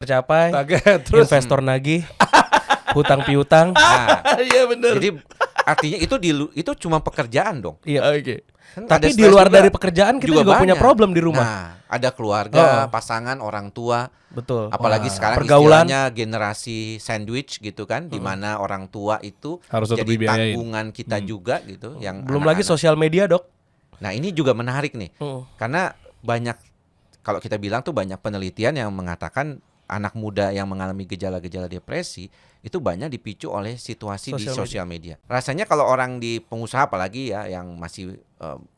tercapai, terus investor nagih, hutang piutang. iya benar. Jadi artinya itu cuma pekerjaan dong. Iya. Oke. Kan Tapi ada di stres luar juga, dari pekerjaan kita juga punya banyak. problem di rumah. Nah, ada keluarga, Oh. pasangan, orang tua. Betul. Apalagi Wah, sekarang pergaulan. istilahnya generasi sandwich gitu kan, di mana orang tua itu Harus tetap jadi dibiayain. tanggungan kita juga gitu. Yang Belum lagi anak-anak. sosial media, Dok. Nah ini juga menarik nih, Hmm. karena banyak, kalau kita bilang tuh banyak penelitian yang mengatakan anak muda yang mengalami gejala-gejala depresi itu banyak dipicu oleh situasi di sosial media. Rasanya kalau orang di pengusaha apalagi ya yang masih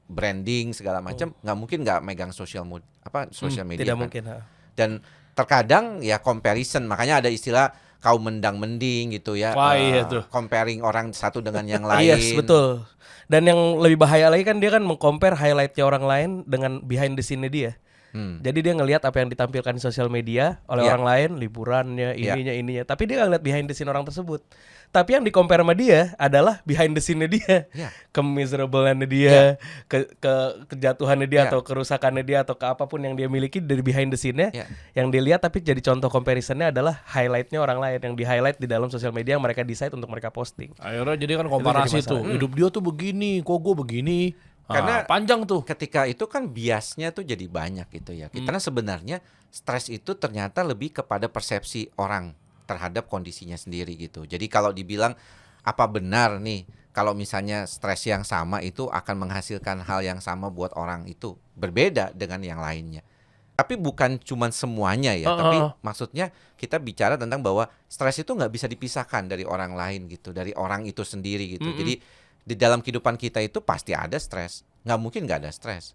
branding segala macam, nggak mungkin nggak megang sosial media. Tidak kan. mungkin. Ha. Dan terkadang ya comparison, makanya ada istilah kaum mendang-mending gitu ya. Wah, iya tuh. Comparing orang satu dengan yang lain. Yes, betul. Dan yang lebih bahaya lagi kan dia kan meng-compare highlightnya orang lain dengan behind the scene-nya dia. Jadi dia ngelihat apa yang ditampilkan di sosial media oleh orang lain, liburannya, ininya. Tapi dia nggak ngeliat behind the scene orang tersebut. Tapi yang di-compare sama dia adalah behind the scene-nya dia. Ke-miserable-nya dia, kejatuhannya dia atau kerusakannya dia atau ke apapun yang dia miliki dari behind the scene-nya. Yang dilihat tapi jadi contoh comparison-nya adalah highlight-nya orang lain yang di-highlight di dalam sosial media yang mereka decide untuk mereka posting. Akhirnya jadi kan komparasi Itu jadi tuh. Hidup dia tuh begini, kok gue begini. Karena Panjang tuh. ketika itu kan biasnya tuh jadi banyak gitu ya. Karena sebenarnya stres itu ternyata lebih kepada persepsi orang terhadap kondisinya sendiri gitu. Jadi kalau dibilang apa benar nih kalau misalnya stres yang sama itu akan menghasilkan hal yang sama buat orang itu, berbeda dengan yang lainnya. Tapi bukan cuman semuanya ya, tapi maksudnya kita bicara tentang bahwa stres itu nggak bisa dipisahkan dari orang lain gitu, dari orang itu sendiri gitu. Jadi di dalam kehidupan kita itu pasti ada stres, nggak mungkin nggak ada stres.